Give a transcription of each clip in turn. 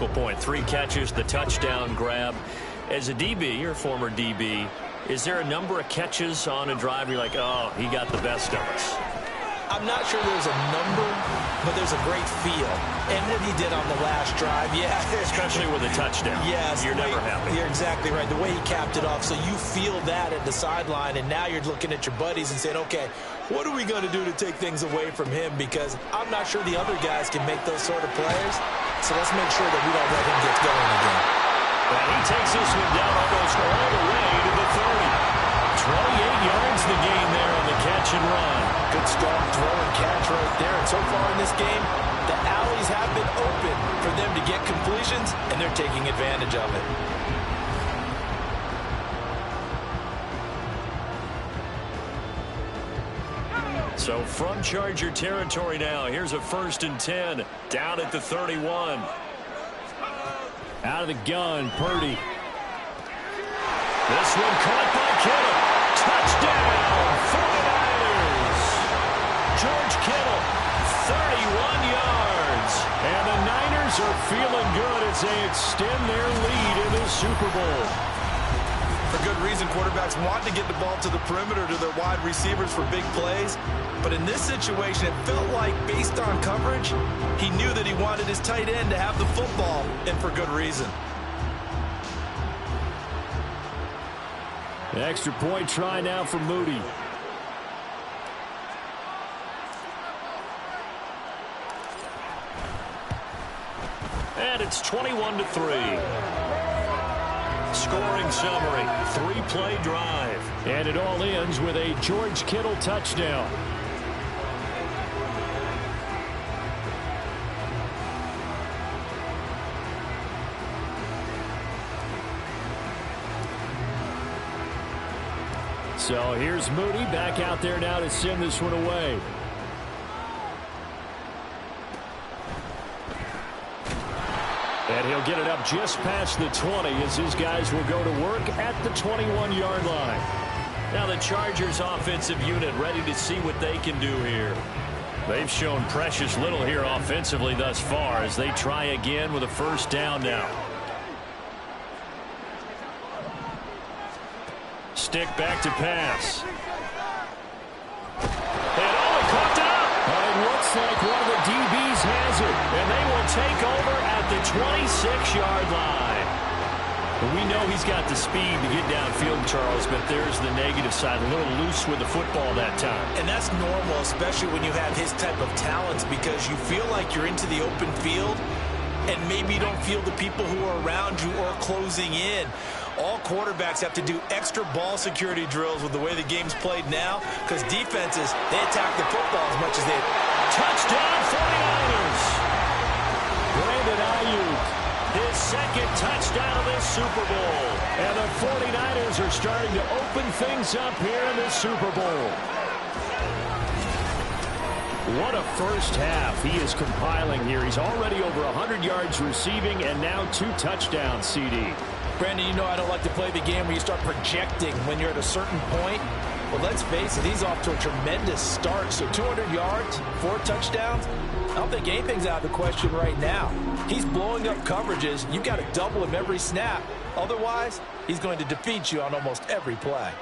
Point, 3 catches, the touchdown grab. As a DB, or former DB, is there a number of catches on a drive you're like, oh, he got the best of us? I'm not sure there's a number, but there's a great feel. And what he did on the last drive, yeah. Especially with a touchdown. Yes. You're never happy. You're exactly right. The way he capped it off, so you feel that at the sideline, and now you're looking at your buddies and saying, okay, what are we going to do to take things away from him? Because I'm not sure the other guys can make those sort of plays. So let's make sure that we don't let him get going again. And he takes this one down almost all the way to the 30. 28 yards the gain there on the catch and run. Good strong throw and catch right there. And so far in this game, the alleys have been open for them to get completions, and they're taking advantage of it. So from Charger territory now, here's a 1st and 10 down at the 31. Out of the gun, Purdy. This one caught by Kittle. Touchdown, 49ers. George Kittle, 31 yards. And the Niners are feeling good as they extend their lead in the Super Bowl. For good reason, quarterbacks want to get the ball to the perimeter to their wide receivers for big plays. But in this situation, it felt like, based on coverage, he knew that he wanted his tight end to have the football, and for good reason. The extra point try now for Moody. And it's 21-3. Scoring summary, 3-play drive. And it all ends with a George Kittle touchdown. So here's Moody back out there now to send this one away. And he'll get it up just past the 20 as his guys will go to work at the 21-yard line. Now the Chargers offensive unit ready to see what they can do here. They've shown precious little here offensively thus far as they try again with a 1st down now. Stick back to pass. And caught it up. It looks like one of the DBs has it. And they will take over at the 26-yard line. We know he's got the speed to get downfield, Charles, but there's the negative side. A little loose with the football that time. And that's normal, especially when you have his type of talents, because you feel like you're into the open field and maybe you don't feel the people who are around you or closing in. All quarterbacks have to do extra ball security drills with the way the game's played now, because defenses, they attack the football as much as they... Touchdown 49ers! Brandon Ayuk, his 2nd touchdown of this Super Bowl. And the 49ers are starting to open things up here in the Super Bowl. What a first half he is compiling here. He's already over 100 yards receiving and now 2 touchdowns, CD. Brandon, you know I don't like to play the game where you start projecting when you're at a certain point. Well, let's face it, he's off to a tremendous start. So 200 yards, 4 touchdowns. I don't think anything's out of the question right now. He's blowing up coverages. You've got to double him every snap. Otherwise, he's going to defeat you on almost every play.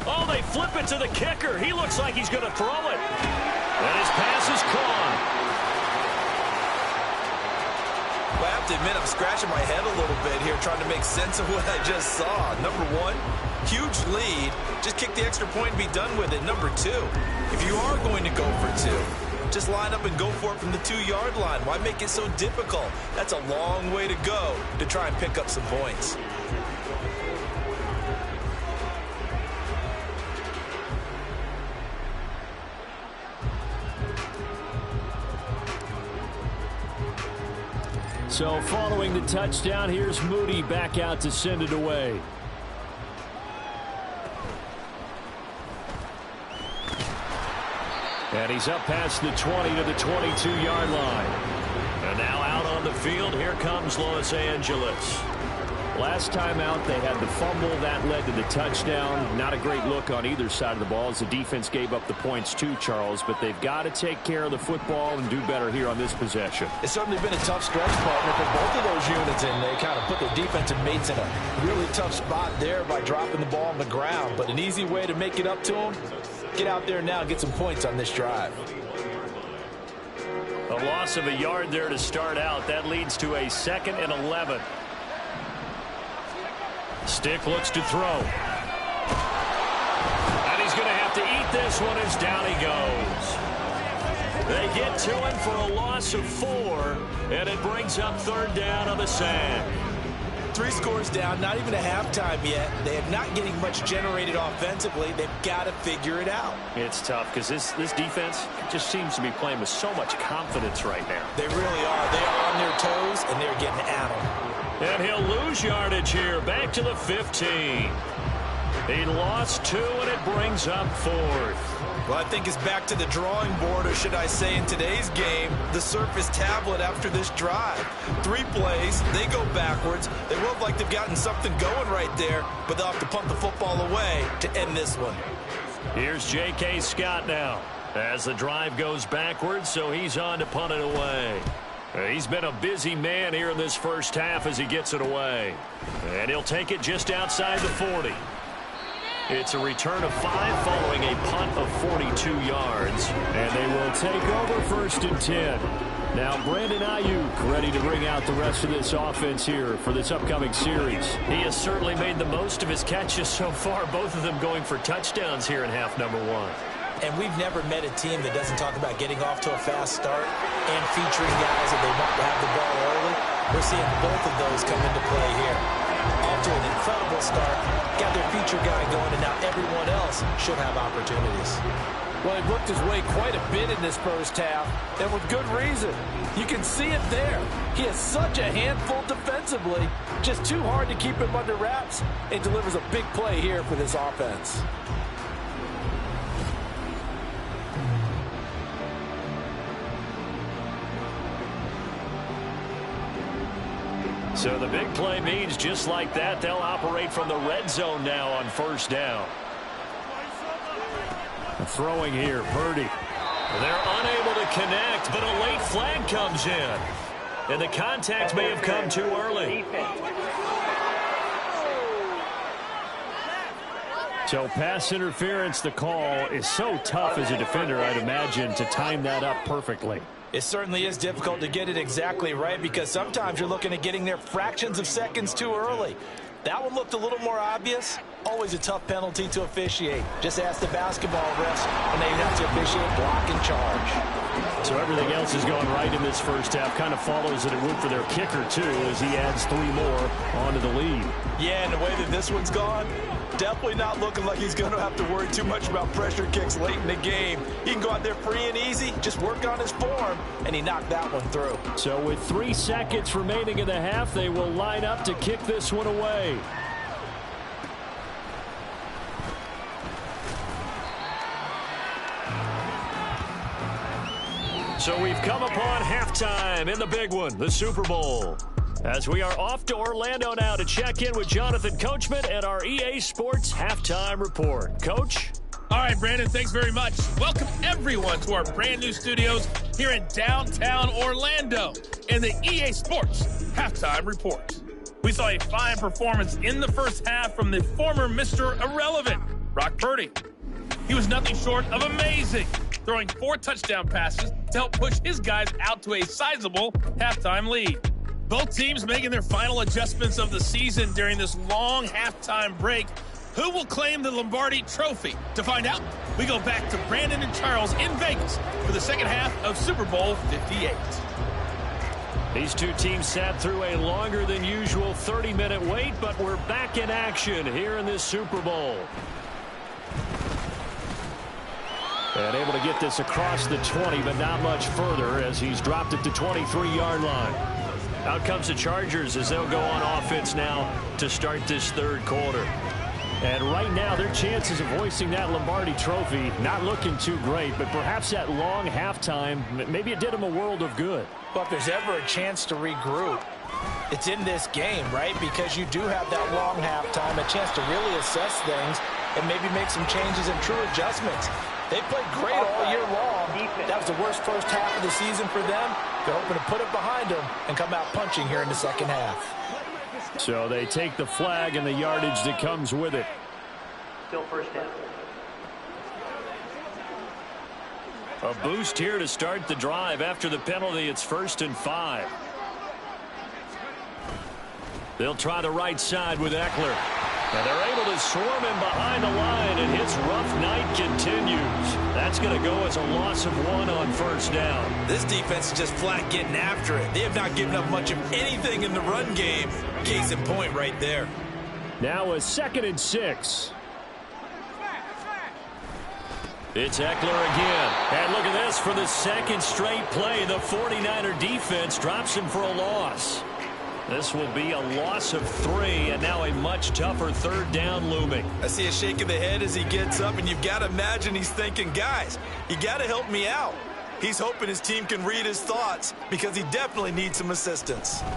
Oh, they flip it to the kicker. He looks like he's going to throw it. And his pass is caught. Well, I have to admit, I'm scratching my head a little bit here trying to make sense of what I just saw. Number 1, huge lead. Just kick the extra point and be done with it. Number 2, if you are going to go for 2, just line up and go for it from the 2-yard line. Why make it so difficult? That's a long way to go to try and pick up some points. So following the touchdown, here's Moody back out to send it away. And he's up past the 20 to the 22-yard line. And now out on the field, here comes Los Angeles. Last time out, they had the fumble. That led to the touchdown. Not a great look on either side of the ball as the defense gave up the points too, Charles. But they've got to take care of the football and do better here on this possession. It's certainly been a tough stretch, partner, for both of those units, and they kind of put their defensive mates in a really tough spot there by dropping the ball on the ground. But an easy way to make it up to them, get out there now and get some points on this drive. A loss of a yard there to start out. That leads to a 2nd and 11. Stick looks to throw. And he's going to have to eat this one as down he goes. They get to him for a loss of 4, and it brings up 3rd down on the sand. 3 scores down, not even a halftime yet. They are not getting much generated offensively. They've got to figure it out. It's tough because this defense just seems to be playing with so much confidence right now. They really are. They are on their toes, and they're getting at them. And he'll lose yardage here, back to the 15. He lost 2, and it brings up 4th. Well, I think it's back to the drawing board, or should I say in today's game, the Surface tablet after this drive. 3 plays, they go backwards. They look like they've gotten something going right there, but they'll have to punt the football away to end this one. Here's J.K. Scott now as the drive goes backwards, so he's on to punt it away. He's been a busy man here in this first half as he gets it away. And he'll take it just outside the 40. It's a return of 5 following a punt of 42 yards. And they will take over 1st and 10. Now Brandon Ayuk ready to bring out the rest of this offense here for this upcoming series. He has certainly made the most of his catches so far, both of them going for touchdowns here in half number 1. And we've never met a team that doesn't talk about getting off to a fast start and featuring guys that they want to have the ball early. We're seeing both of those come into play here. Off to an incredible start, got their feature guy going, and now everyone else should have opportunities. Well, he worked his way quite a bit in this first half, and with good reason. You can see it there. He has such a handful defensively, just too hard to keep him under wraps, and delivers a big play here for this offense. So the big play means just like that, they'll operate from the red zone now on 1st down. Throwing here, Purdy. They're unable to connect, but a late flag comes in. And the contact may have come too early. So pass interference, the call is so tough as a defender, I'd imagine, to time that up perfectly. It certainly is difficult to get it exactly right because sometimes you're looking at getting there fractions of seconds too early. That one looked a little more obvious. Always a tough penalty to officiate. Just ask the basketball refs when they have to officiate block and charge. So everything else is going right in this first half. Kind of follows that it would for their kicker, too, as he adds 3 more onto the lead. Yeah, and the way that this one's gone, definitely not looking like he's going to have to worry too much about pressure kicks late in the game. He can go out there free and easy, just work on his form, and he knocked that one through. So with 3 seconds remaining in the half, they will line up to kick this one away. So we've come upon halftime in the big one, the Super Bowl. As we are off to Orlando now to check in with Jonathan Coachman and our EA Sports Halftime Report. Coach? All right, Brandon, thanks very much. Welcome, everyone, to our brand-new studios here in downtown Orlando in the EA Sports Halftime Report. We saw a fine performance in the first half from the former Mr. Irrelevant, Brock Purdy. He was nothing short of amazing, throwing 4 touchdown passes to help push his guys out to a sizable halftime lead. Both teams making their final adjustments of the season during this long halftime break. Who will claim the Lombardi Trophy? To find out, we go back to Brandon and Charles in Vegas for the second half of Super Bowl 58. These two teams sat through a longer than usual 30-minute wait, but we're back in action here in this Super Bowl. And able to get this across the 20, but not much further as he's dropped it to 23-yard line. Out comes the Chargers as they'll go on offense now to start this third quarter. And right now, their chances of hoisting that Lombardi Trophy not looking too great, but perhaps that long halftime, maybe it did them a world of good. But if there's ever a chance to regroup, it's in this game, right? Because you do have that long halftime, a chance to really assess things and maybe make some changes and true adjustments. They played great all year long. That was the worst first half of the season for them. They're hoping to put it behind them and come out punching here in the second half. So they take the flag and the yardage that comes with it. Still first down. A boost here to start the drive. After the penalty, it's 1st and 5. They'll try the right side with Eckler. And they're able to swarm him behind the line, and his rough night continues. That's going to go as a loss of 1 on 1st down. This defense is just flat getting after it. They have not given up much of anything in the run game. Case in point right there. Now a 2nd and 6. It's Eckler again. And look at this for the second straight play. The 49er defense drops him for a loss. This will be a loss of 3, and now a much tougher 3rd down looming. I see a shake of the head as he gets up, and you've got to imagine he's thinking, guys, you got to help me out. He's hoping his team can read his thoughts because he definitely needs some assistance. And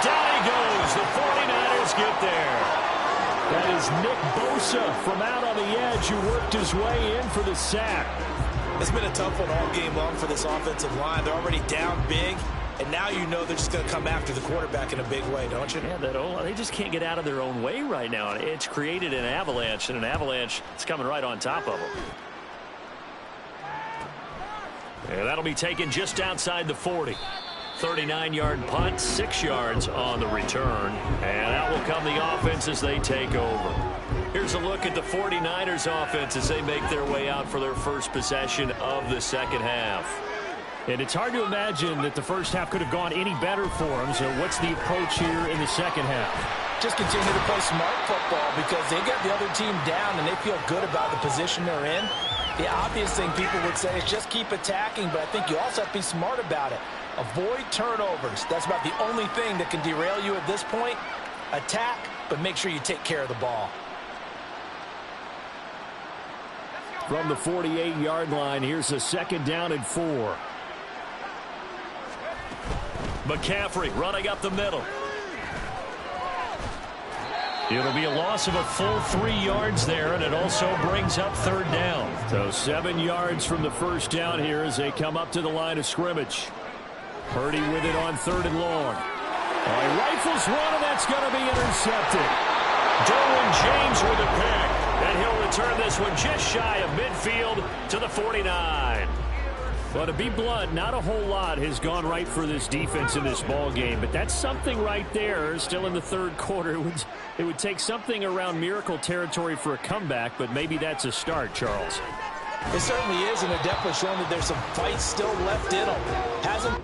down he goes. The 49ers get there. That is Nick Bosa from out on the edge who worked his way in for the sack. It's been a tough one all game long for this offensive line. They're already down big. And now you know they're just going to come after the quarterback in a big way, don't you? Yeah, they just can't get out of their own way right now. It's created an avalanche, and an avalanche is coming right on top of them. And that'll be taken just outside the 40. 39-yard punt, 6 yards on the return. And out will come the offense as they take over. Here's a look at the 49ers offense as they make their way out for their first possession of the second half. And it's hard to imagine that the first half could have gone any better for them. So what's the approach here in the second half? Just continue to play smart football because they got the other team down and they feel good about the position they're in. The obvious thing people would say is just keep attacking, but I think you also have to be smart about it. Avoid turnovers. That's about the only thing that can derail you at this point. Attack, but make sure you take care of the ball. From the 48-yard line, here's a 2nd down and 4. McCaffrey running up the middle. It'll be a loss of a full 3 yards there, and it also brings up 3rd down. So 7 yards from the first down here as they come up to the line of scrimmage. Purdy with it on 3rd and long. He rifles one, and that's going to be intercepted. Derwin James with a pick, and he'll return this one just shy of midfield to the 49. Well, to be blunt, not a whole lot has gone right for this defense in this ball game, but that's something right there. Still in the 3rd quarter, it would take something around miracle territory for a comeback, but maybe that's a start, Charles. It certainly is, and they're definitely showing that there's some fight still left in them. Hasn't